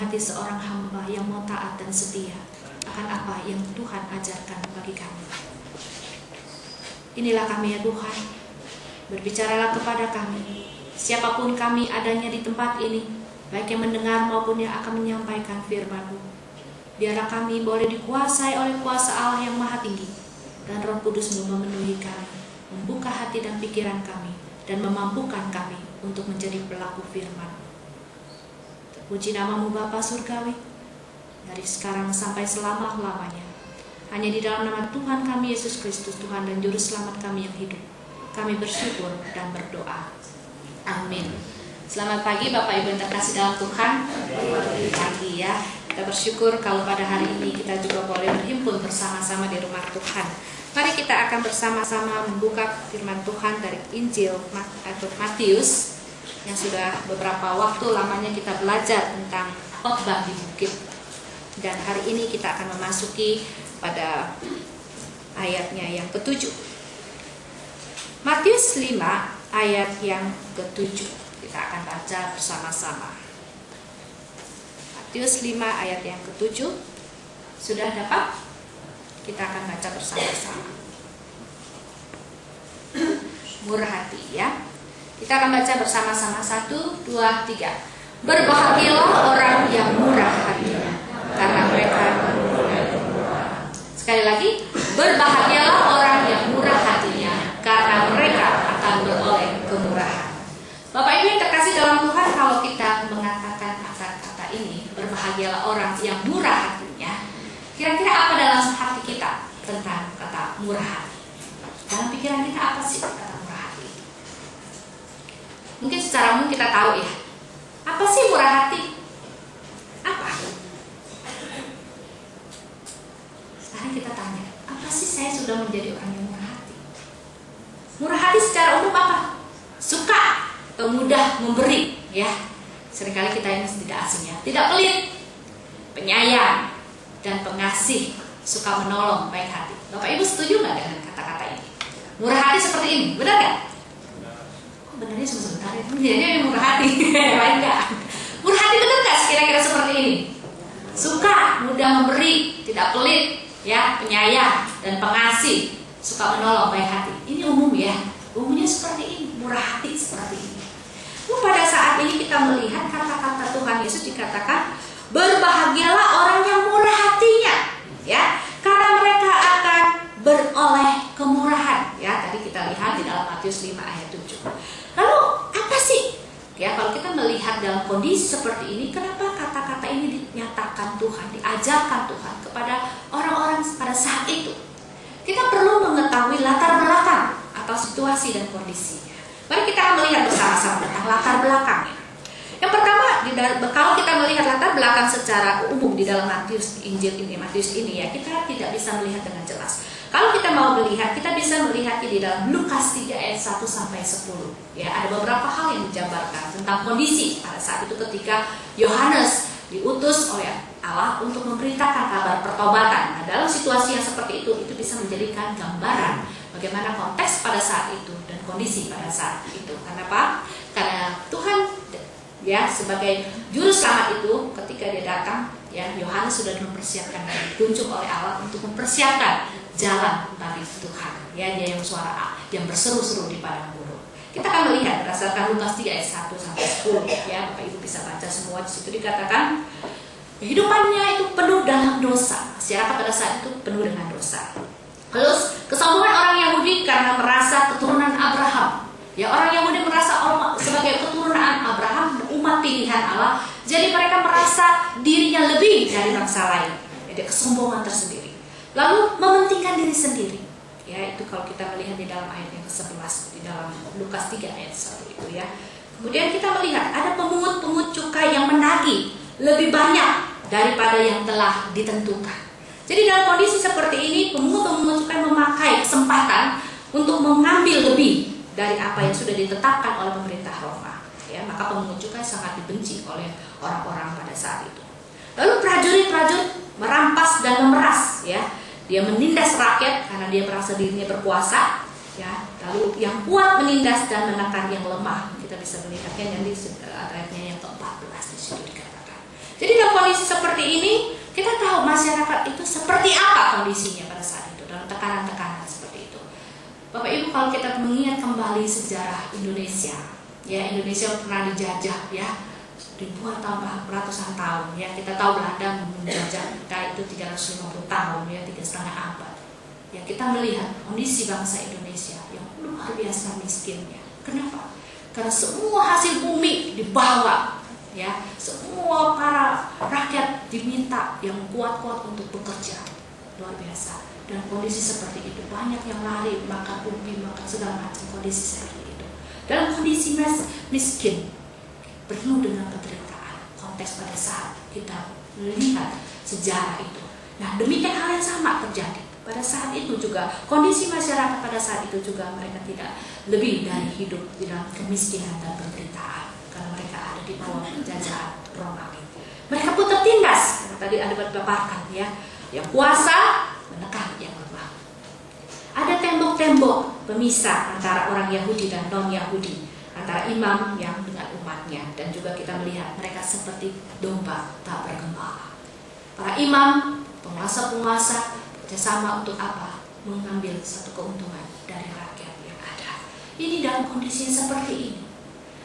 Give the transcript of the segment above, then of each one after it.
hati seorang hamba yang mau taat dan setia akan apa yang Tuhan ajarkan bagi kami. Inilah kami ya Tuhan, berbicaralah kepada kami, siapapun kami adanya di tempat ini, baik yang mendengar maupun yang akan menyampaikan firman-Mu. Biarlah kami boleh dikuasai oleh kuasa Allah yang maha tinggi, dan Roh Kudus-Mu memenuhi kami, membuka hati dan pikiran kami, dan memampukan kami untuk menjadi pelaku firman. Terpuji nama-Mu Bapa Surgawi, dari sekarang sampai selama-lamanya. Hanya di dalam nama Tuhan kami Yesus Kristus, Tuhan dan Juru Selamat kami yang hidup, kami bersyukur dan berdoa. Amin. Selamat pagi Bapak Ibu yang terkasih dalam Tuhan. Pagi ya. Kita bersyukur kalau pada hari ini kita juga boleh berhimpun bersama-sama di rumah Tuhan. Mari kita akan bersama-sama membuka firman Tuhan dari Injil atau Matius yang sudah beberapa waktu lamanya kita belajar tentang khotbah di bukit. Dan hari ini kita akan memasuki pada ayatnya yang ke-7. Matius 5 ayat yang ke-7. Kita akan baca bersama-sama. Matius 5 ayat yang ke-7. Sudah dapat? Kita akan baca bersama-sama. Murah hati ya. Kita akan baca bersama-sama. 1, 2, 3. Berbahagialah orang yang murah hatinya, karena mereka sekali lagi, berbahagialah orang yang murah hatinya, karena mereka akan beroleh kemurahan. Bapak Ibu yang terkasih dalam Tuhan, kalau kita mengatakan kata-kata ini, berbahagialah orang yang murah hatinya, kira-kira apa dalam hati kita tentang kata murah hati? Dalam pikiran kita apa sih kata murah hati? Mungkin secara umum kita tahu ya, apa sih murah hati? Apa? Sekarang kita tanya, apa sih saya sudah menjadi orang yang murah hati? Murah hati secara umum apa? Suka atau mudah memberi, ya. Seringkali kita ini tidak asing ya. Tidak pelit, penyayang, dan pengasih, suka menolong, baik hati. Bapak Ibu setuju nggak dengan kata-kata ini? Murah hati seperti ini, benar nggak? Kok benarnya sebentar itu menjadi yang murah hati? Lain nggak? Murah hati benar nggak kira-kira seperti ini? Suka, mudah memberi, tidak pelit, ya, penyayang dan pengasih, suka menolong, baik hati. Ini umum ya, umumnya seperti ini, murah hati seperti ini. Pada saat ini kita melihat kata-kata Tuhan Yesus dikatakan, berbahagialah orang yang murah hatinya, ya, karena mereka akan beroleh kemurahan. Ya, tadi kita lihat di dalam Matius 5 ayat 7. Lalu apa sih? Ya, kalau kita melihat dalam kondisi seperti ini, kenapa kata-kata ini dinyatakan Tuhan, diajarkan Tuhan kepada orang-orang pada saat itu? Kita perlu mengetahui latar belakang atau situasi dan kondisinya. Mari kita melihat bersama-sama tentang latar belakangnya. Yang pertama, kalau kita melihat latar belakang secara umum di dalam Matius ini ya, kita tidak bisa melihat dengan jelas. Kalau kita mau melihat, kita bisa melihatnya di dalam Lukas 3 ayat 1 sampai 10. Ya, ada beberapa hal yang dijabarkan tentang kondisi pada saat itu ketika Yohanes diutus oleh Allah untuk memberitakan kabar pertobatan. Nah, dalam situasi yang seperti itu bisa menjadikan gambaran bagaimana konteks pada saat itu dan kondisi pada saat itu. Kenapa? Karena Tuhan ya sebagai juru selamat itu ketika dia datang, ya Yohanes sudah mempersiapkan dan ditunjuk oleh Allah untuk mempersiapkan jalan bagi Tuhan. Ya, dia yang suara yang berseru-seru di padang gurun. Kita akan melihat berdasarkan Lukas 3 ayat 1 sampai 10. Ya, Bapak Ibu bisa baca semua di situ dikatakan kehidupannya itu penuh dalam dosa. Masyarakat pada saat itu penuh dengan dosa. Lalu kesombongan orang Yahudi karena merasa keturunan Abraham. Ya, orang Yahudi merasa sebagai keturunan Abraham, umat pilihan Allah. Jadi mereka merasa dirinya lebih dari bangsa lain. Jadi kesombongan tersendiri. Lalu mementingkan diri sendiri. Ya, itu kalau kita melihat di dalam ayat yang ke-11 di dalam Lukas 3 ayat 1 itu ya. Kemudian kita melihat ada pemungut-pemungut cukai yang menagih lebih banyak daripada yang telah ditentukan. Jadi dalam kondisi seperti ini, pemungut-pemungut cukai memakai kesempatan untuk mengambil lebih dari apa yang sudah ditetapkan oleh pemerintah Roma. Ya, maka pemungut cukai sangat dibenci oleh orang-orang pada saat itu. Lalu prajurit-prajurit merampas dan memeras, ya. Dia menindas rakyat karena dia merasa dirinya berkuasa, ya. Lalu yang kuat menindas dan menekan yang lemah. Kita bisa melihatnya yang di ayatnya yang ke-14 di situ dikatakan. Jadi dalam kondisi seperti ini, kita tahu masyarakat itu seperti apa kondisinya pada saat itu, dalam tekanan-tekanan seperti itu. Bapak Ibu, kalau kita mengingat kembali sejarah Indonesia, ya, Indonesia pernah dijajah, ya, ribuan tahun, ratusan tahun, ya. Kita tahu Belanda menjajah kita itu 350 tahun, ya, 3,5 abad. Ya, kita melihat kondisi bangsa Indonesia yang luar biasa miskinnya. Kenapa? Karena semua hasil bumi dibawa, ya, semua para rakyat diminta yang kuat-kuat untuk bekerja, luar biasa. Dan kondisi seperti itu, banyak yang lari, makan ubi, makan segala macam, kondisi seperti itu. Dalam kondisi miskin, penuh dengan penderitaan, konteks pada saat kita melihat sejarah itu. Nah, demikian hal yang sama terjadi pada saat itu juga. Kondisi masyarakat pada saat itu juga, mereka tidak lebih dari hidup di dalam kemiskinan dan penderitaan, karena mereka ada di bawah penjajahan Romawi. Mereka pun tertindas, tadi ada dipaparkan, ya, yang kuasa menekan yang lemah. Ada tembok-tembok pemisah antara orang Yahudi dan non-Yahudi, antara imam yang dengan umatnya, dan juga kita melihat mereka seperti domba tak bergembala. Para imam, penguasa-penguasa bekerjasama untuk apa? Mengambil satu keuntungan dari rakyat yang ada. Ini dalam kondisi seperti ini.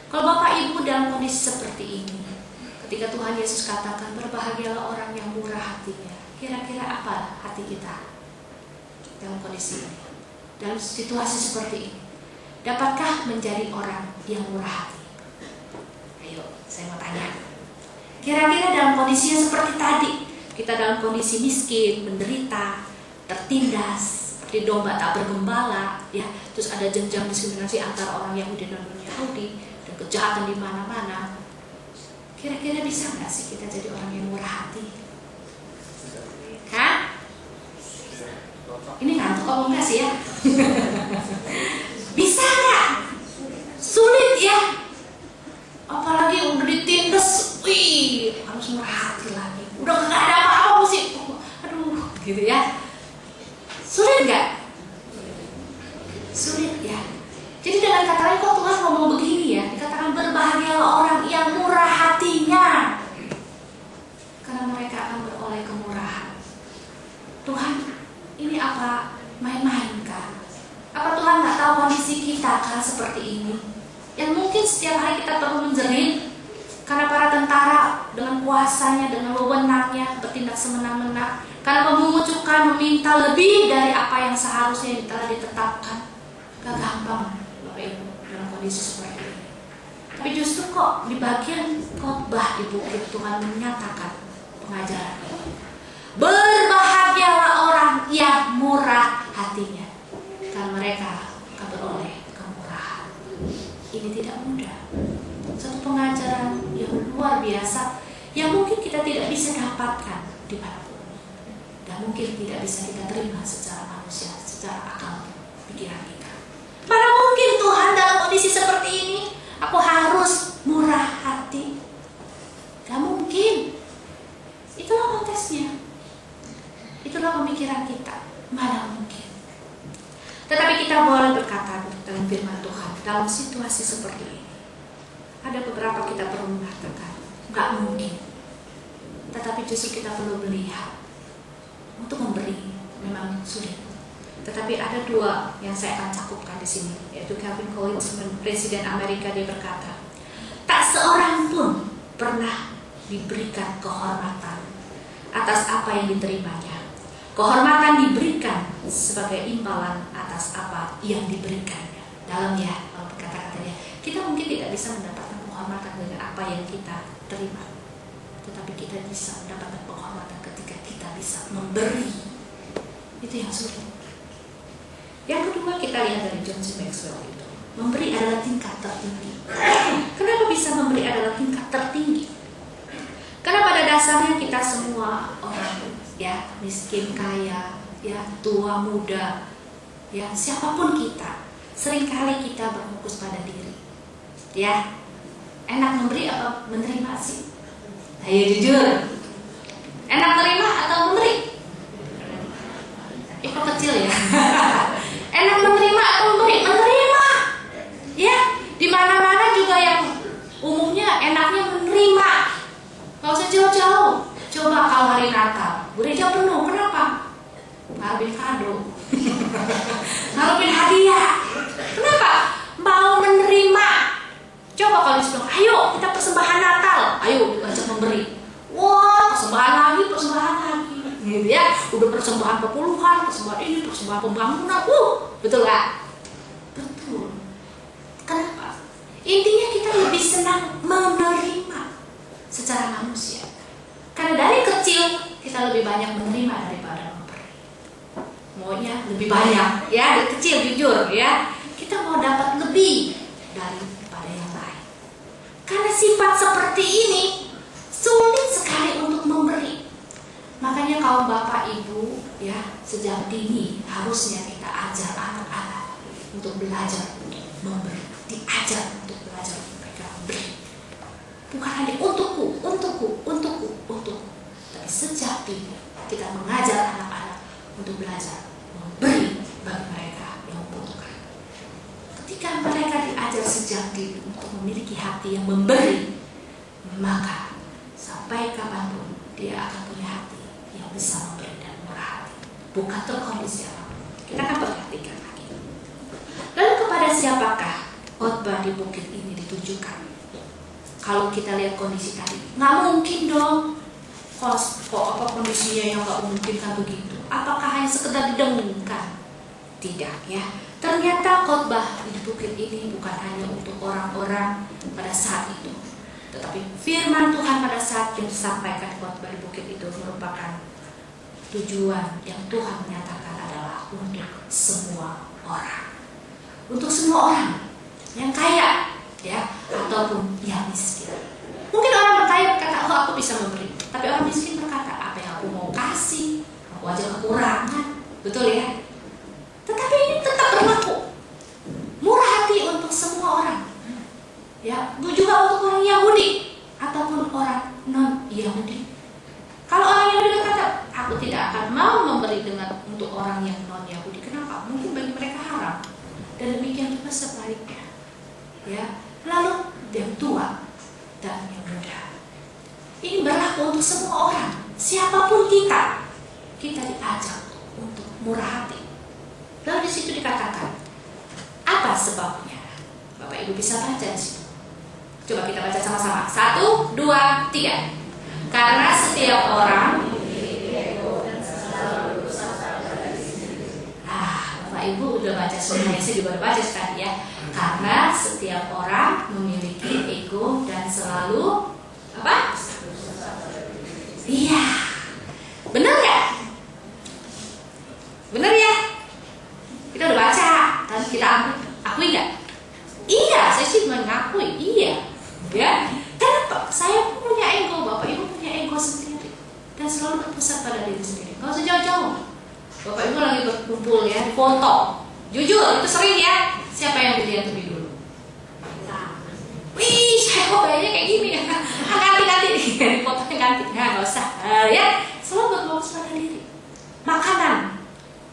Kalau Bapak Ibu dalam kondisi seperti ini, ketika Tuhan Yesus katakan berbahagialah orang yang murah hatinya, kira-kira apa hati kita dalam kondisi ini, dalam situasi seperti ini? Dapatkah menjadi orang yang murah hati? Ayo, saya mau tanya. Kira-kira dalam kondisi yang seperti tadi, kita dalam kondisi miskin, menderita, tertindas, seperti domba tak bergembala, ya, terus ada jenjang diskriminasi antara orang Yahudi dan non-Yahudi, dan kejahatan di mana-mana. Kira-kira bisa nggak sih kita jadi orang yang murah hati? Hah? Ini ngantuk apa enggak sih, ya? Bisa nggak? Sulit, ya. Apalagi udah ditindas, wih, harus murah hati lagi. Udah nggak ada apa-apa sih, aduh, gitu ya. Sulit nggak? Sulit, ya. Jadi dengan kata lain, kok Tuhan ngomong begini, ya? Dikatakan berbahagialah orang yang murah hatinya, karena mereka akan beroleh kemurahan. Tuhan, ini apa main-main kah? Apa Tuhan nggak tahu kondisi kita kan seperti ini? Yang mungkin setiap hari kita perlu menjerit karena para tentara dengan kuasanya, dengan wewenangnya bertindak semena-mena, karena memunculkan, meminta lebih dari apa yang seharusnya telah ditetapkan. Gak gampang, Bapak Ibu, dalam kondisi seperti ini. Tapi justru kok di bagian khotbah di bukit Tuhan menyatakan pengajaran ini. Berbahagialah orang yang murah hatinya, karena mereka akan beroleh kemurahan. Ini tidak mudah. Satu pengajaran yang luar biasa yang mungkin kita tidak bisa dapatkan dimanapun, dan mungkin tidak bisa kita terima secara manusia, secara akal pikiran kita. Mana mungkin Tuhan dalam kondisi seperti ini aku harus murah hati? Gak mungkin. Itulah konteksnya, itulah pemikiran kita. Mana mungkin. Tetapi kita boleh berkata dalam firman Tuhan, dalam situasi seperti ini, ada beberapa kita perlu mengatakan gak mungkin. Tetapi justru kita perlu melihat, untuk memberi memang sulit. Tetapi ada dua yang saya akan cakupkan di sini, yaitu Calvin Coolidge, Presiden Amerika, dia berkata, tak seorang pun pernah diberikan kehormatan atas apa yang diterimanya. Kehormatan diberikan sebagai imbalan atas apa yang diberikannya. Dalamnya, kata-katanya, kita mungkin tidak bisa mendapatkan penghormatan dengan apa yang kita terima, tetapi kita bisa mendapatkan penghormatan ketika kita bisa memberi. Itu yang sulit. Yang kedua, kita lihat dari John C. Maxwell itu, memberi adalah tingkat tertinggi. Kenapa bisa memberi adalah tingkat tertinggi? Karena pada dasarnya kita semua orang, ya, miskin, kaya, ya, tua, muda, ya, siapapun kita, seringkali kita berfokus pada diri. Ya, enak memberi apa menerima sih? Ayo jujur, enak menerima atau memberi? Kok kecil ya? Enak menerima atau memberi? Menerima. Ya, di mana-mana juga yang umumnya enaknya menerima. Gak usah jauh-jauh. Coba kalau hari Natal, gereja penuh, kenapa? Ngarepin kado, ngarepin hadiah. Kenapa? Mau menerima. Coba kalau disuruh, ayo kita persembahan Natal, ayo diajak memberi. Wah, persembahan lagi, gitu ya. Udah persembahan kepuluhan, persembahan ini, persembahan pembangunan. Betul gak? Betul. Kenapa? Intinya kita lebih senang menerima secara manusia. Karena dari kecil kita lebih banyak menerima daripada memberi. Maunya lebih banyak, ya dari kecil jujur ya. Kita mau dapat lebih daripada yang lain. Karena sifat seperti ini sulit sekali untuk memberi. Makanya kaum bapak ibu ya sejak dini harusnya kita ajar anak-anak untuk belajar memberi, diajar untuk belajar mereka beri. Bukan hanya untukku, tapi sejak dini kita mengajar anak-anak untuk belajar memberi bagi mereka yang membutuhkan. Ketika mereka diajar sejak dini untuk memiliki hati yang memberi, maka sampai kapanpun dia akan punya hati yang bisa memberi dan murah hati, bukan terkondisi apapun. Kita akan perhatikan lagi. Lalu kepada siapakah khotbah di bukit ini ditujukan? Kalau kita lihat kondisi tadi, nggak mungkin dong. Kok apa kondisinya yang nggak memungkinkan begitu? Apakah hanya sekedar didengungkan? Tidak ya. Ternyata khotbah di bukit ini bukan hanya untuk orang-orang pada saat itu, tetapi firman Tuhan pada saat yang disampaikan khotbah di bukit itu merupakan tujuan yang Tuhan menyatakan adalah untuk semua orang, untuk semua orang yang kaya ya ataupun yang miskin. Mungkin orang berkaya berkata, oh aku bisa memberi, tapi orang miskin berkata, apa yang aku mau kasih, aku aja kekurangan, betul ya. Tetapi ini tetap berlaku, murah hati untuk semua orang ya, juga untuk orang Yahudi ataupun orang non Yahudi. Kalau orang Yahudi berkata, aku tidak akan mau memberi dengan untuk orang yang non Yahudi. Kenapa? Mungkin bagi mereka haram. Dan demikian juga sebaliknya ya. Lalu yang tua dan yang muda. Ini berlaku untuk semua orang. Siapapun kita diajak untuk murah hati. Lalu di situ dikatakan, apa sebabnya? Bapak Ibu bisa baca di situ. Coba kita baca sama-sama. 1, 2, 3. Karena setiap orang Bapak Ibu udah baca semuanya, saya juga udah baca tadi ya. Karena setiap orang memiliki ego dan selalu apa? Iya. Benar ya? Benar ya? Kita udah baca, dan kita akui nggak? Iya, saya sih mengakui, iya. Ya, kenapa? Saya pun punya ego, Bapak Ibu punya ego sendiri dan selalu berpusat pada diri sendiri. Gak usah jauh-jauh. Bapak Ibu lagi berkumpul ya, foto. Jujur, itu sering ya. Siapa yang dilihat lebih dulu? Wih, saya kok kayaknya kayak gini ya. Ganti-ganti nih, fotonya ganti. Nah, gak usah. Ya, selalu berfokus pada diri. Makanan.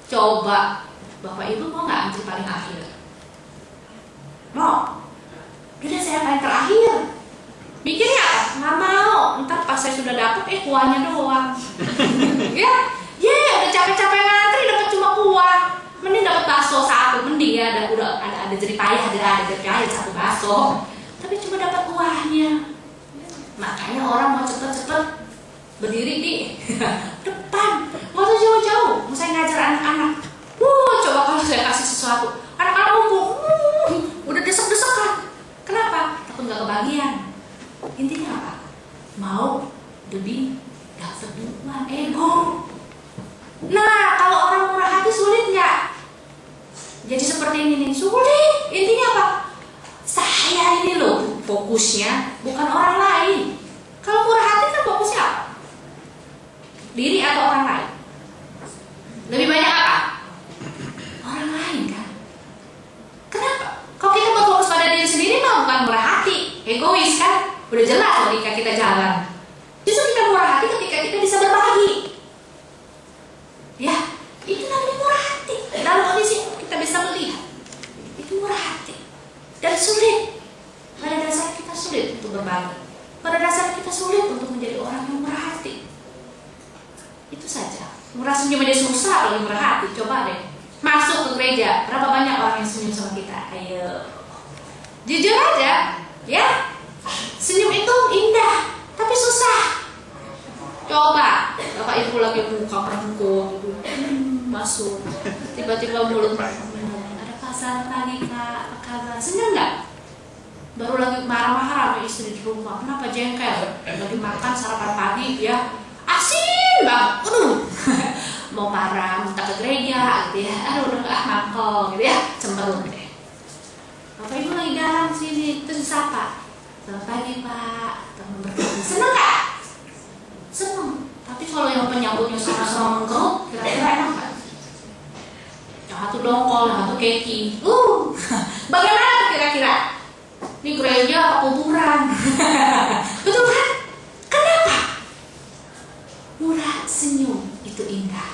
Coba, Bapak Ibu mau nggak antri paling akhir? Mau? Udah saya paling terakhir. Mikirnya apa? Nggak mau. Ntar pas saya sudah dapet, kuahnya doang. udah capek-capek ngantri dapat cuma kuah. Mending dapat bakso satu, mending ya udah ada jeripayah, ada jeripayah satu bakso. Tapi cuma dapat kuahnya. Makanya orang mau cepet-cepet berdiri di depan. Nggak usah jauh-jauh. Mau saya ngajar anak-anak. Coba kalau saya kasih sesuatu, anak-anak ngumpul, udah desek-desekan. Kenapa? Takut nggak kebagian. Intinya apa? Mau lebih dapat duluan, ego. Nah, kalau orang murah hati sulit nggak? Jadi seperti ini nih, sulit. Intinya apa? Saya ini loh fokusnya, bukan orang lain. Kalau murah hati kan fokusnya apa? Diri atau orang lain? Lebih banyak apa? Orang lain kan? Kenapa? Kalau kita berfokus pada diri sendiri mah bukan murah hati, egois kan? Udah jelas ketika kita jalan. Justru kita murah hati ketika kita bisa berbagi. Ya, itu namanya murah hati. Dalam kondisi kita bisa melihat, itu murah hati. Dan sulit. Pada dasarnya kita sulit untuk berbagi. Pada dasarnya kita kita sulit untuk menjadi orang yang murah hati. Itu saja. Murah senyum aja susah, apalagi murah hati. Coba deh masuk ke gereja, berapa banyak orang yang senyum sama kita? Ayo, jujur aja, ya. Senyum itu indah, tapi susah. Coba, Bapak Ibu lagi buka perangko, masuk, tiba-tiba mulut ada pasal lagi Kak, apa kabar? Senyum nggak? Baru lagi marah-marah sama istri di rumah, kenapa jengkel? Lagi makan sarapan pagi, ya asin bang, mau marah, minta ke gereja, gitu ya, udah nggak mangkong, gitu ya, cemberut deh. Bapak Ibu lagi dalam sini, terus siapa? Selamat pagi Pak, teman berkati, seneng nggak? Seneng, tapi kalau yang penyambutnya sama-sama mengkerut, kira-kira enak nggak? Yang satu dongkol, yang satu keki, bagaimana kira-kira? Ini gereja apa kuburan? Betul kan? Kenapa? Murah senyum itu indah.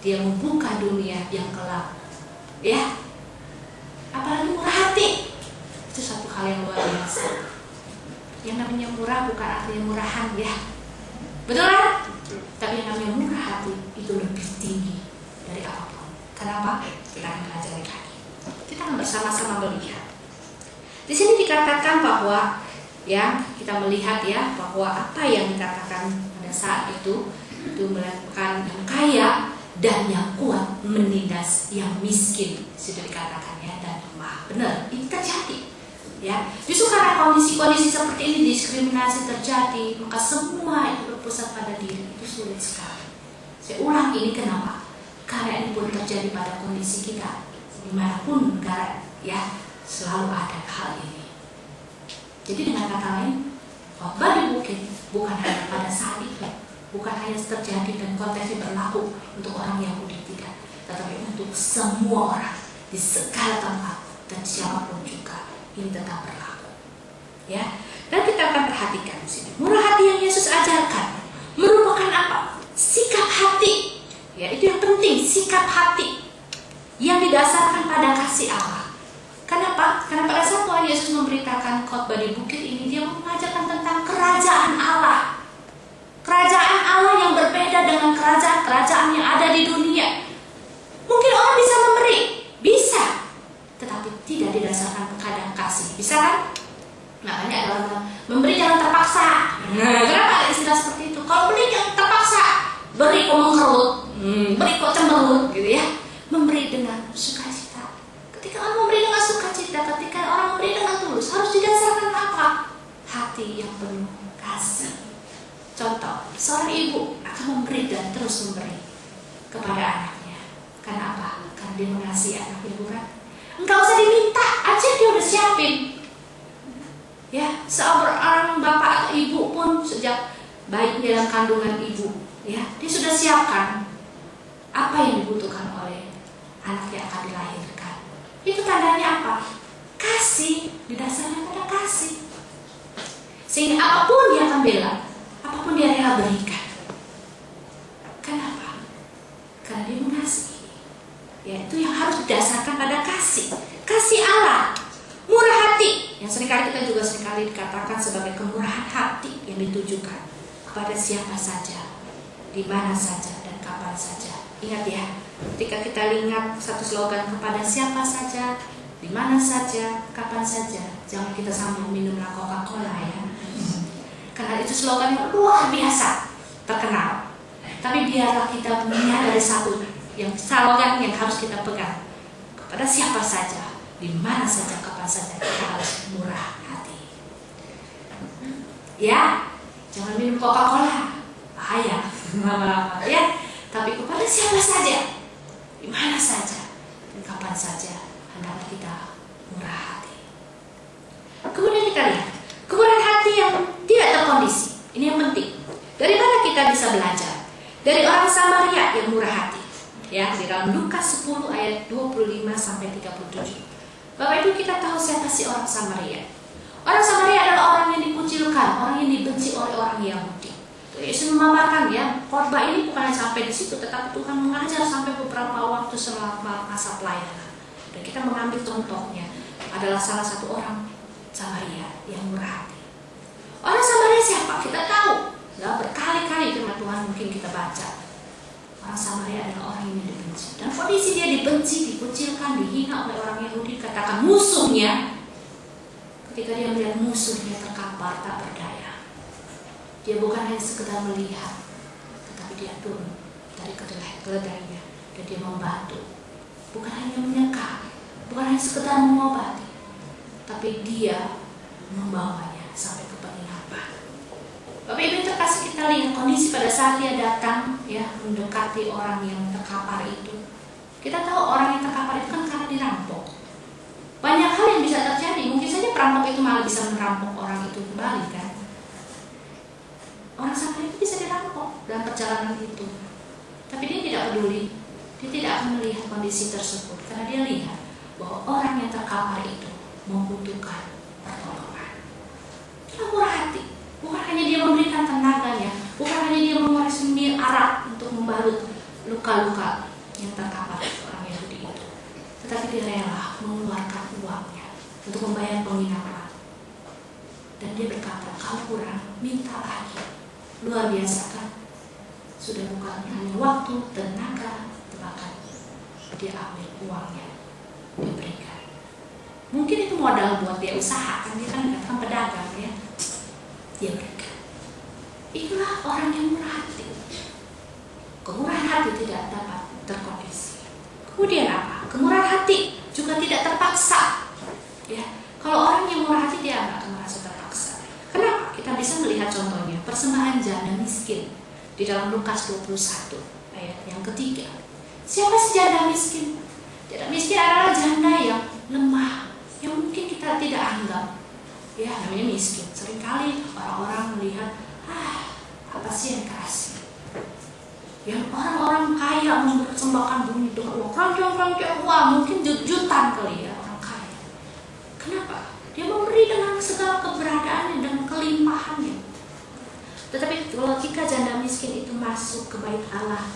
Dia membuka dunia yang gelap, ya. Apalagi murah hati, itu satu hal yang luar biasa. Yang namanya murah bukan artinya murahan, ya. Betul kan? Tapi yang namanya murah hati itu lebih tinggi dari apapun. Kenapa? Kita akan pelajari lagi. Kita akan bersama-sama melihat. Di sini dikatakan bahwa, ya, kita melihat ya bahwa apa yang dikatakan pada saat itu melakukan yang kaya dan yang kuat menindas yang miskin, sudah dikatakan ya, dan lemah. Benar, ini terjadi. Ya, justru karena kondisi-kondisi seperti ini, diskriminasi terjadi, maka semua itu berpusat pada diri, itu sulit sekali. Saya ulang ini kenapa? Karena ini pun terjadi pada kondisi kita dimanapun negara, ya, selalu ada hal ini. Jadi dengan kata lain, khotbah di bukit bukan hanya pada saat itu, bukan hanya terjadi dan konteksnya berlaku untuk orang Yahudi, tidak, tetapi untuk semua orang di segala tempat dan siapapun juga ini tetap berlaku. Ya, dan kita akan perhatikan di sini. Murah hati yang Yesus ajarkan merupakan apa? Sikap hati. Ya, itu yang penting, sikap hati yang didasarkan pada kasih Allah. Kenapa? Karena pada saat Tuhan Yesus memberitakan khotbah di bukit ini, dia mengajarkan tentang kerajaan Allah. Kerajaan Allah yang berbeda dengan kerajaan-kerajaan yang ada di dunia. Mungkin orang bisa memberi, bisa, tetapi tidak didasarkan kepada kasih. Bisa kan? Makanya ada orang memberi jangan terpaksa. Kenapa ada istilah seperti itu? Kalau beri jangan terpaksa, beri kok mengkerut, beri kok cemberut, gitu ya. Memberi dengan sukacita. Ketika orang memberi dengan sukacita, ketika orang memberi dengan tulus, harus didasarkan apa? Hati yang penuh kasih. Contoh, seorang ibu akan memberi dan terus memberi kepada anaknya. Karena apa? Karena dia mengasihi anaknya, bukan? Enggak usah diminta, aja dia udah siapin. Ya, seorang bapak atau ibu pun sejak bayi dalam kandungan ibu, ya, dia sudah siapkan apa yang dibutuhkan oleh anak yang akan dilahirkan. Itu tandanya apa? Kasih, didasarkan pada kasih. Sehingga apapun dia akan bela, apapun dia rela berikan. Kenapa? Karena dia mengasihi. Ya, itu yang harus didasarkan pada kasih. Kasih Allah. Murah hati, yang seringkali kita juga seringkali dikatakan sebagai kemurahan hati yang ditujukan kepada siapa saja, di mana saja, dan kapan saja. Ingat ya, ketika kita ingat satu slogan kepada siapa saja, di mana saja, kapan saja, jangan kita sambil minumlah Coca-Cola ya. Karena itu slogan yang luar biasa terkenal. Tapi biarlah kita menyadari satu yang slogan yang harus kita pegang, kepada siapa saja, di mana saja, kapan saja, kita harus murah hati. Ya, jangan minum Coca-Cola, bahaya lama-lama ya. Tapi kepada siapa saja, di mana saja, dan kapan saja, hendaklah kita murah hati. Kemudian kita lihat kemurahan hati yang tidak terkondisi. Ini yang penting. Dari mana kita bisa belajar? Dari orang Samaria yang murah hati. Ya, di dalam Lukas 10 ayat 25 sampai 37. Bapak Ibu, kita tahu siapa sih orang Samaria? Orang Samaria adalah orang yang dikucilkan, orang yang dibenci oleh orang Yahudi. Yesus memaparkan ya, khotbah ini bukan sampai di situ, tetapi Tuhan mengajar sampai beberapa waktu selama masa pelayanan. Dan kita mengambil contohnya adalah salah satu orang Samaria yang murah hati. Orang Samaria siapa? Kita tahu. Ya, berkali-kali firman Tuhan mungkin kita baca. Orang Samaria adalah orang yang dibenci. Dan kondisi dia dibenci, dikucilkan, dihina oleh orang Yahudi, katakan musuhnya. Ketika dia melihat musuhnya terkapar, tak berdaya. Dia bukan hanya sekedar melihat, tetapi dia turun dari keledainya dan dia membantu. Bukan hanya menyeka, bukan hanya sekedar mengobati, tapi dia membawanya sampai ke penginapan. Bapak Ibu terkasih, kita lihat kondisi pada saat dia datang ya mendekati orang yang terkapar itu. Kita tahu orang yang terkapar itu kan karena dirampok. Banyak hal yang bisa terjadi. Mungkin saja perampok itu malah bisa merampok orang itu kembali kan. Orang Samaria itu bisa dirampok dalam perjalanan itu. Tapi dia tidak peduli. Dia tidak akan melihat kondisi tersebut karena dia lihat bahwa orang yang terkapar itu membutuhkan pertolongan. Dia murah hati. Bukan hanya dia memberikan tenaganya, bukan hanya dia menguras arak untuk membalut luka-luka yang terkapar orang Yahudi itu, tetapi dia rela mengeluarkan uangnya untuk membayar penginapan. Dan dia berkata, kalau kurang, minta lagi. Luar biasa kan? Sudah bukan hanya waktu, tenaga, bahkan dia ambil uangnya, dia berikan. Mungkin itu modal buat dia usaha, kan dia kan dikatakan pedagang ya. Dia berikan. Itulah orang yang murah hati. Kemurahan hati tidak dapat terkondisi. Kemudian apa? Kemurahan hati juga tidak terpaksa. Ya, kalau orang yang murah hati dia nggak akan merasa terpaksa. Kenapa? Kita bisa melihat contohnya persembahan janda miskin di dalam Lukas 21 ayat yang ketiga. Siapa sih janda miskin? Janda miskin adalah janda yang lemah, yang mungkin kita tidak anggap. Ya, namanya miskin. Seringkali orang-orang melihat, apa sih yang kasih? Yang orang-orang kaya mempersembahkan bumi dengan uang keroncong-keroncong, wah mungkin jutaan kali ya orang kaya. Kenapa? Dia memberi dengan segala keberadaannya dan kelimpahannya. Tetapi kalau jika janda miskin itu masuk ke bait Allah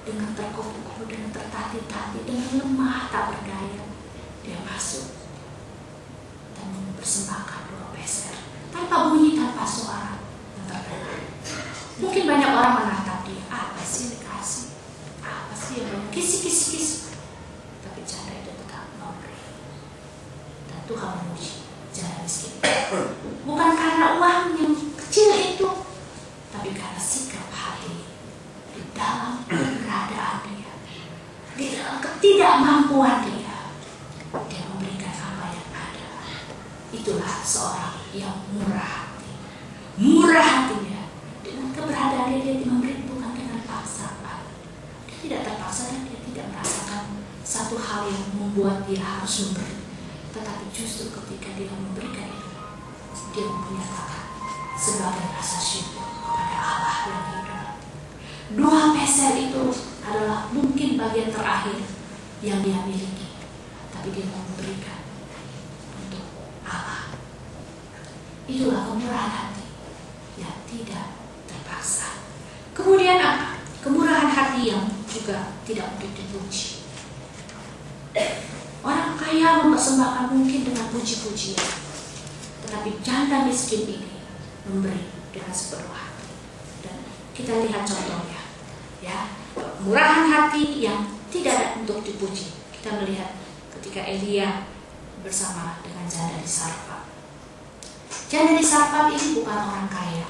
dengan terkuku, dengan tertatih-tatih, dengan lemah tak berdaya, dia masuk dan mempersembahkan 2 peser tanpa bunyi, tanpa suara yang terdengar. Mungkin banyak orang menatap dia, apa sih yang dikasih? Apa sih yang kisi-kisi? Tapi janda itu tetap memberi. Dan Tuhan memuji janda miskin. Bukan karena uang yang kecil itu, tapi karena sikap hati di dalam keberadaan dia, di dalam ketidakmampuan dia memberikan apa yang ada. Itulah seorang yang murah hati. Murah hatinya dengan keberadaan dia memberi bukan dengan paksaan. Dia tidak terpaksa dan dia tidak merasakan satu hal yang membuat dia harus memberi. Tetapi justru ketika dia memberikan itu, dia menyatakan sebagai rasa syukur kepada Allah yang hidup. 2 peser itu adalah mungkin bagian terakhir yang dia miliki, tapi dia mau memberikan untuk Allah. Itulah kemurahan hati yang tidak terpaksa. Kemudian apa? Kemurahan hati yang juga tidak untuk dipuji. Orang kaya mempersembahkan mungkin dengan puji-pujian, tetapi janda miskin ini memberi dengan sepenuh hati. Dan kita lihat contohnya, ya, kemurahan hati yang tidak ada untuk dipuji. Kita melihat ketika Elia bersama dengan janda di Sarfat. Janda di Sarfat ini bukan orang kaya,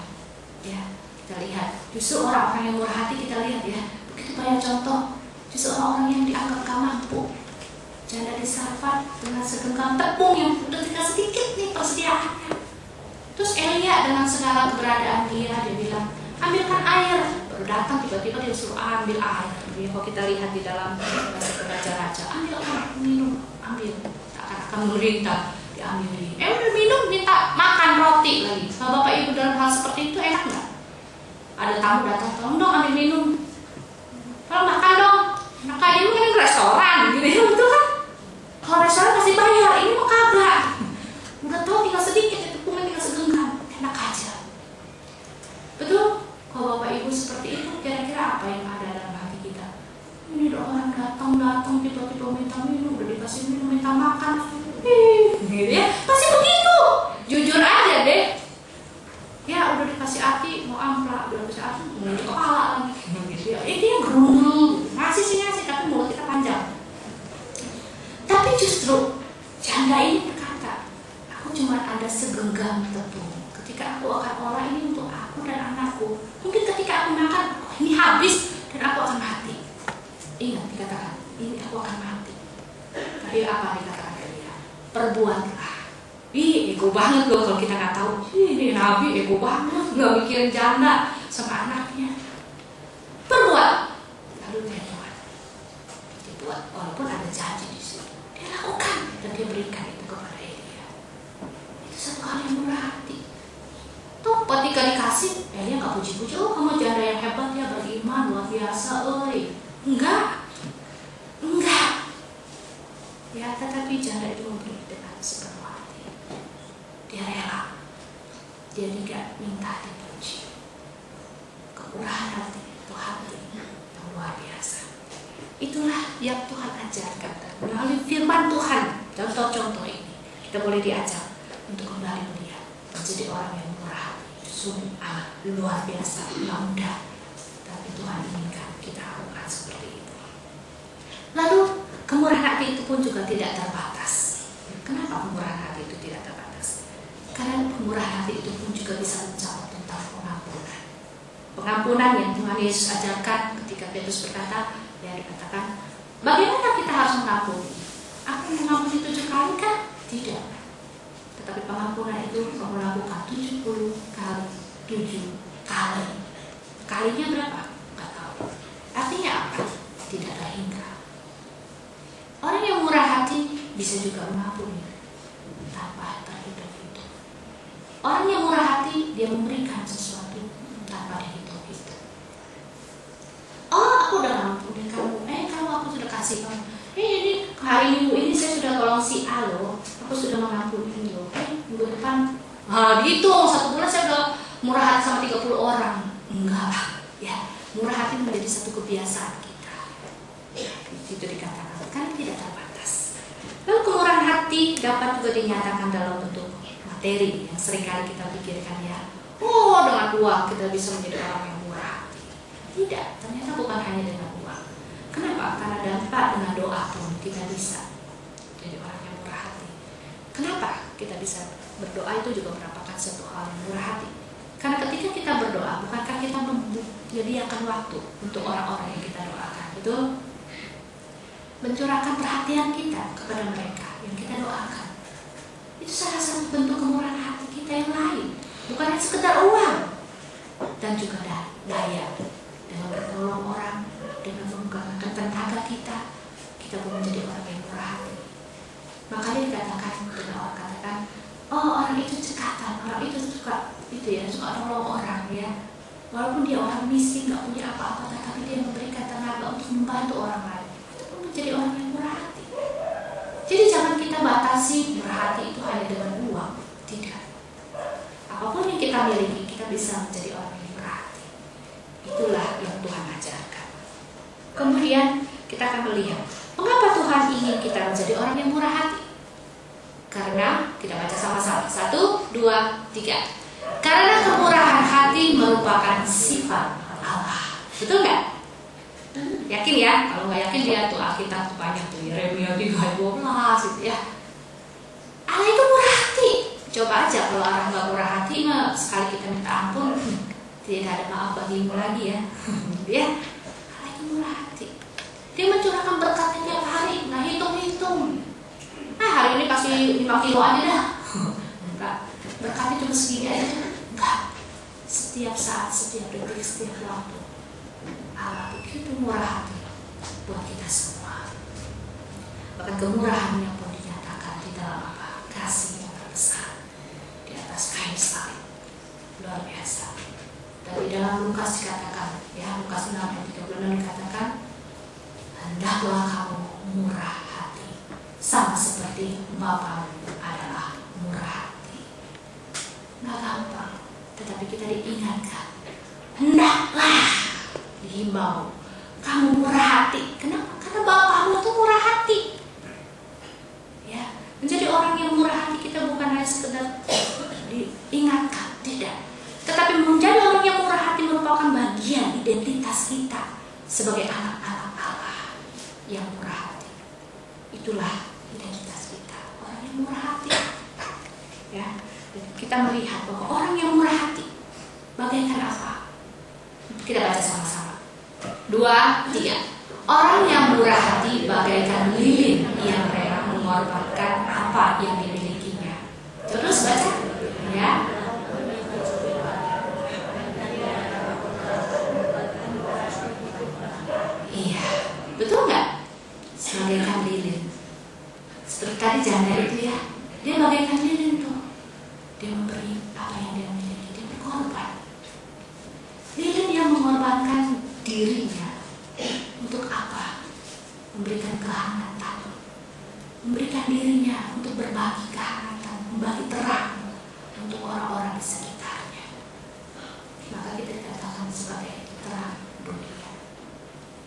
ya. Kita lihat, justru orang-orang yang murah hati kita lihat ya, begitu banyak contoh, justru orang-orang yang dianggap gak mampu. Janda di Sarfat dengan segenggam tepung yang udah tinggal sedikit nih persediaannya. Terus Elia dengan segala keberadaan dia bilang, ambilkan air. Baru datang tiba-tiba dia suruh ambil air. Jadi kalau kita lihat di dalam bahasa raja-raja, ambil air, minum, ambil. Akan memerintah, diambil. Udah minum, minta makan roti lagi. Kalau Bapak Ibu dalam hal seperti itu enak nggak? Ada tamu datang, tolong dong ambil minum. Kalau makan dong, enak aja lu kan restoran, gitu ya, betul kan? Kalau restoran pasti bayar, ini mau kagak. Udah tahu tinggal sedikit, tepungnya tinggal segenggam, enak aja. Betul? Kalau Bapak Ibu seperti itu, kira-kira apa yang ada dalam hati kita? Ini ada orang datang tiba-tiba minta minum, udah dikasih minum, minta makan, gitu ya? Pasti begitu. Jujur aja deh. Ya udah habis dan aku akan mati. Ingat dikatakan, ini aku akan mati. Tapi apa dikatakan Elia? Perbuatlah. Ih, ego banget loh kalau kita nggak tahu. Ini Nabi ego banget, nggak mikirin janda sama anaknya. Perbuat. Lalu dia buat. Dia buat, walaupun ada janji di situ. Dia lakukan dan dia berikan itu kepada Elia. Itu satu hal yang murah hati. Tuh, ketika dikasih, Elia nggak puji-puji. Oh, kamu janda yang hebat ya, beriman luar biasa, enggak. Ya, tetapi janda itu memberi dengan sepenuh hati. Dia rela. Dia tidak minta dipuji. Kemurahan hati itu hati yang luar biasa. Itulah yang Tuhan ajarkan. Melalui firman Tuhan, contoh-contoh ini kita boleh diajar untuk kembali melihat menjadi orang yang murah hati. Sungguh amat luar biasa, tidak mudah. Tapi Tuhan inginkan kita lakukan seperti itu. Lalu kemurahan hati itu pun juga tidak terbatas. Kenapa kemurahan hati itu tidak terbatas? Karena kemurahan hati itu pun juga bisa mencakup tentang pengampunan. Pengampunan yang Tuhan Yesus ajarkan ketika Petrus berkata, ya dikatakan, bagaimana kita harus mengampuni? Aku mengampuni 7 kali kan? Tidak. Tetapi pengampunan itu kamu lakukan 70 kali 7 kali. Kalinya berapa? Enggak tahu. Artinya apa? Tidak ada hingga. Orang yang murah hati bisa juga mengampuni tanpa terhitung-hitung. Orang yang murah hati, dia memberikan sesuatu tanpa dihitung-hitung. Oh, aku udah ngampuni kamu. Kalau aku sudah kasih kamu. Ini hari minggu ini saya sudah tolong si A loh. Aku sudah mengampuni loh. Minggu depan, dihitung 1 bulan saya udah murah hati sama 30 orang. Enggak, ya. Murah hati menjadi satu kebiasaan kita. Itu dikatakan. Kan tidak terbatas. Lalu kemurahan hati dapat juga dinyatakan dalam bentuk materi yang seringkali kita pikirkan ya. Oh, dengan uang kita bisa menjadi orang yang murah hati. Tidak, ternyata bukan hanya dengan uang. Kenapa? Karena dampak dengan doa pun kita bisa jadi orang yang murah hati. Kenapa kita bisa berdoa itu juga merupakan satu hal yang murah hati? Karena ketika kita berdoa, bukankah kita menyediakan waktu untuk orang-orang yang kita doakan? Betul? Mencurahkan perhatian kita kepada mereka yang kita doakan. Itu salah satu bentuk kemurahan hati kita yang lain. Bukan hanya sekedar uang. Dan juga daya. Dengan menolong orang, dengan menggunakan tenaga kita, kita pun menjadi orang yang murah hati. Makanya dikatakan, dengan orang katakan, oh orang itu cekatan, orang itu suka nolong orang ya. Walaupun dia orang miskin, gak punya apa-apa, tapi dia memberikan tenaga untuk membantu orang lain. Jadi orang yang murah hati. Jadi jangan kita batasi murah hati itu hanya dengan uang. Tidak. Apapun yang kita miliki, kita bisa menjadi orang yang murah hati. Itulah yang Tuhan ajarkan. Kemudian kita akan melihat mengapa Tuhan ingin kita menjadi orang yang murah hati. Karena kita baca sama-sama. 1, 2, 3. Karena kemurahan hati merupakan sifat Allah. Betul nggak? Yakin ya? Kalau nggak yakin lihat tuh Alkitab tuh banyak tuh Yeremia 3:12 gitu ya. Allah itu murah hati. Coba aja kalau orang nggak murah hati, sekali kita minta ampun, tidak ada maaf bagimu lagi ya. Ya, Allah itu murah hati. Dia mencurahkan berkatnya tiap hari, nggak hitung-hitung. Hari ini kasih 5 kilo aja dah. Enggak. Berkatnya cuma segini aja. Enggak. Setiap saat, setiap detik, setiap waktu. Allah begitu murah hati buat kita semua. Bahkan kemurahannya pun dinyatakan di dalam apa? Kasih yang terbesar di atas kain salib. Luar biasa. Dan di dalam Lukas dikatakan, ya Lukas 6:36 dikatakan, hendaklah kamu murah hati, sama seperti Bapamu adalah murah hati. Nggak gampang, tetapi kita diingatkan, hendaklah dihimbau, kamu murah hati. Kenapa? Karena Bapamu itu murah hati. Ya, menjadi orang yang murah hati kita bukan hanya sekedar diingatkan, tidak. Tetapi menjadi orang yang murah hati merupakan bagian identitas kita sebagai anak-anak Allah yang murah hati. Itulah identitas kita, orang yang murah hati. Ya, dan kita melihat bahwa orang yang murah hati bagaikan apa? Kita baca sama-sama. 2, 3. Orang yang murah hati bagaikan lilin yang rela mengorbankan apa yang dimilikinya. Terus baca, ya. Iya, betul nggak? Bagaikan lilin. Seperti tadi janda itu ya, dia bagaikan lilin tuh. Dia memberi apa yang dia miliki, dia berkorban. Lilin yang mengorbankan dirinya untuk apa? Memberikan kehangatan, memberikan dirinya untuk berbagi kehangatan, membagi terang untuk orang-orang di sekitarnya. Maka kita dikatakan sebagai terang dunia.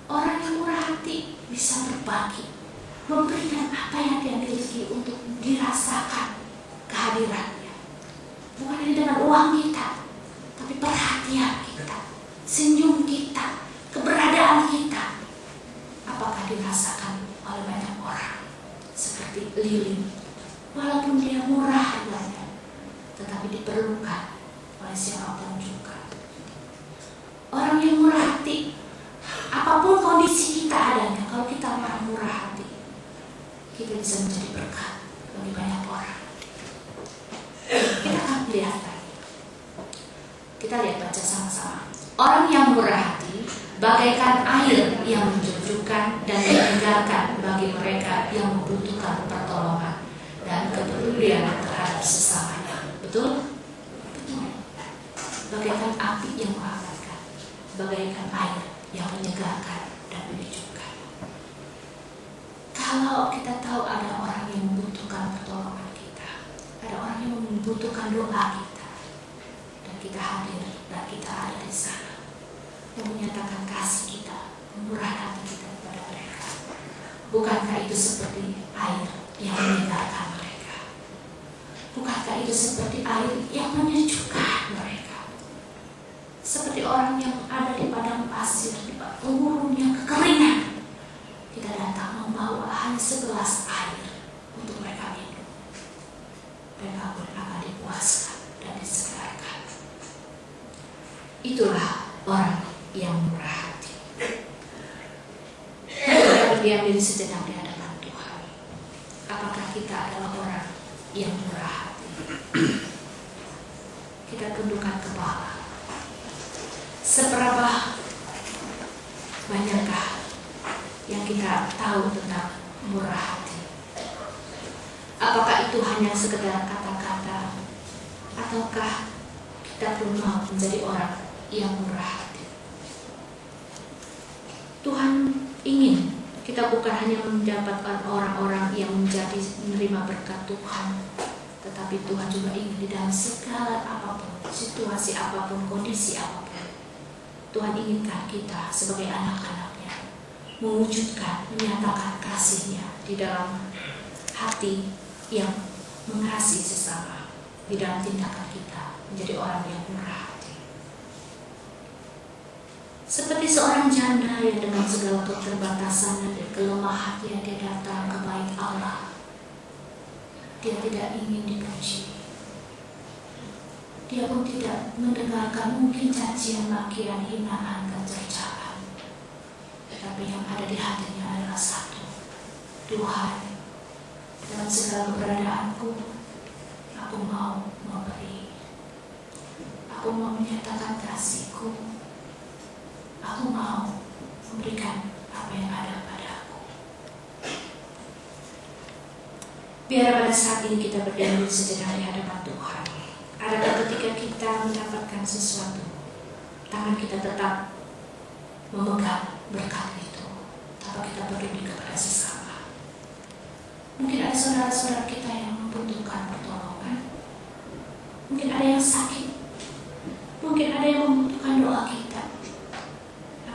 Orang yang murah hati bisa berbagi, memberikan apa yang dia miliki untuk dirasakan kehadirannya. Bukan hanya dengan uang kita, tapi perhatian kita, senyum kita, keberadaan kita. Apakah dirasakan oleh banyak orang? Seperti lilin, walaupun dia murah harganya, tetapi diperlukan oleh siapapun juga. Orang yang murah hati, apapun kondisi kita adanya, kalau kita orang murah hati, kita bisa menjadi berkat bagi banyak orang. Kita akan lihat lagi. Kita lihat, baca sama-sama. Orang yang murah hati bagaikan air yang menjejukkan dan menyegarkan bagi mereka yang membutuhkan pertolongan dan kepedulian terhadap sesamanya. Betul? Betul. Bagaikan api yang menghangatkan, bagaikan air yang menyegarkan dan menyejukkan. Kalau kita tahu ada orang yang membutuhkan pertolongan kita, ada orang yang membutuhkan doa kita, dan kita hadir dan kita ada di sana, yang menyatakan kasih kita, memurahkan hati kita kepada mereka. Bukankah itu seperti air yang menyegarkan mereka? Bukankah itu seperti air yang menyejukkan mereka? Seperti orang yang ada di padang pasir, di gurunnya kekeringan, kita datang membawa hanya segelas air untuk mereka minum. Mereka pun akan dipuaskan dan disegarkan. Itulah orang yang murah hati. Kita berdiam diri sejenak di hadapan Tuhan. Apakah kita adalah orang yang murah hati? Kita tundukkan kepala. Seberapa banyakkah yang kita tahu tentang murah hati? Apakah itu hanya sekedar kata-kata, ataukah kita pun mau menjadi orang yang murah hati? Tuhan ingin kita bukan hanya mendapatkan orang-orang yang menjadi menerima berkat Tuhan, tetapi Tuhan juga ingin di dalam segala apapun, situasi apapun, kondisi apapun, Tuhan inginkan kita sebagai anak-anaknya mewujudkan, menyatakan kasih-Nya di dalam hati yang mengasihi sesama, di dalam tindakan kita menjadi orang yang murah hati. Seperti seorang janda yang dengan segala keterbatasan dan kelemahannya dia datang ke bait Allah. Dia tidak ingin dipuji. Dia pun tidak mendengarkan mungkin cacian, makian, hinaan, dan cercaan. Tetapi yang ada di hatinya adalah satu. Tuhan, dalam segala keberadaanku, aku mau memberi. Aku mau menyatakan kasih-Ku. Aku mau memberikan apa yang ada padaku. Biar pada saat ini kita berdiam diri sejenak di hadapan Tuhan. Adakah ketika kita mendapatkan sesuatu, tangan kita tetap memegang berkat itu, tanpa kita peduli kepada sesama? Mungkin ada saudara-saudara kita yang membutuhkan pertolongan. Mungkin ada yang sakit. Mungkin ada yang membutuhkan doa kita.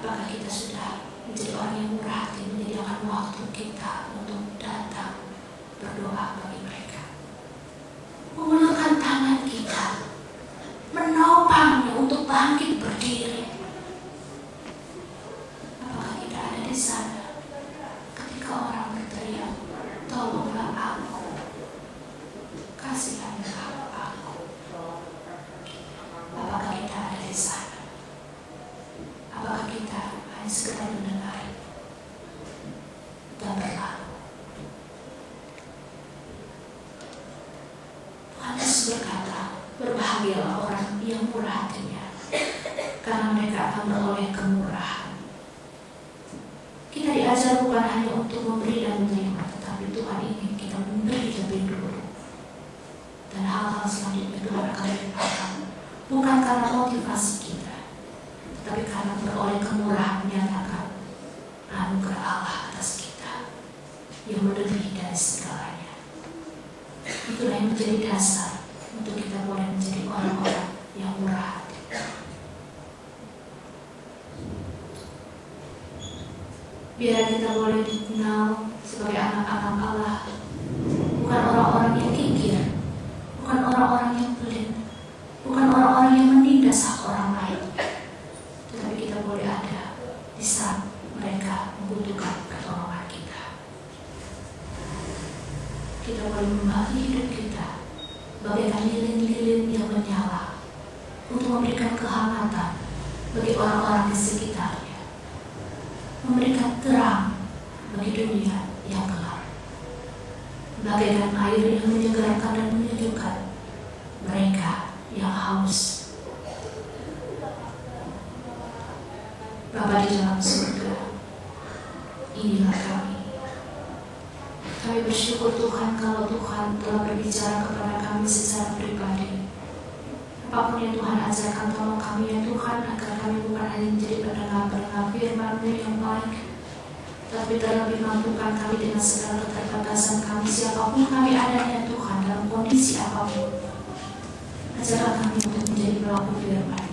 Apakah kita sudah menjadi orang yang murah hati, menyediakan waktu kita untuk datang berdoa bagi mereka? Mengulurkan tangan kita, menopangnya untuk bangkit berdiri. Apakah kita ada di sana ketika orang berteriak, tolonglah aku, kasihanlah aku? Apakah kita ada di sana? Apakah kita hanya segera mendengar dan berlalu. Tuhan Yesus berkata, berbahagialah orang yang murah hatinya, karena mereka akan beroleh kemurahan. Kita diajar bukan hanya untuk memberi dan menerima, tetapi Tuhan ingin kita memberi lebih dulu. Dan hal-hal selanjutnya Tuhan akan limpahkan, bukan karena motivasi kita, tetapi karena beroleh kemurahan menyatakan anugerah Allah atas kita yang melebihi dari segalanya. Itulah yang menjadi dasar untuk kita boleh menjadi orang-orang yang murah hati. Biar kita boleh dikenal sebagai anak-anak Allah, bukan orang-orang yang kikir, bukan orang-orang yang pelit, bukan orang-orang yang menindas hak orang lain, tetapi kita boleh ada di saat mereka membutuhkan pertolongan kita. Kita boleh membagi hidup kita bagaikan lilin-lilin yang menyala untuk memberikan kehangatan bagi orang-orang di sekitarnya, memberikan terang bagi dunia yang gelap, bagaikan air yang menyegarkan dan menyejukkan mereka yang haus. Bapa di dalam surga, inilah kami. Kami bersyukur Tuhan kalau Tuhan telah berbicara kepada kami secara pribadi. Apapun yang Tuhan ajarkan, tolong kami ya Tuhan, agar kami bukan hanya menjadi pendengar-pendengar firman-Mu yang baik, tapi terlebih mampukan kami dengan segala keterbatasan kami, siapapun kami adanya Tuhan, dalam kondisi apapun. Ajarlah kami untuk menjadi pelaku firman.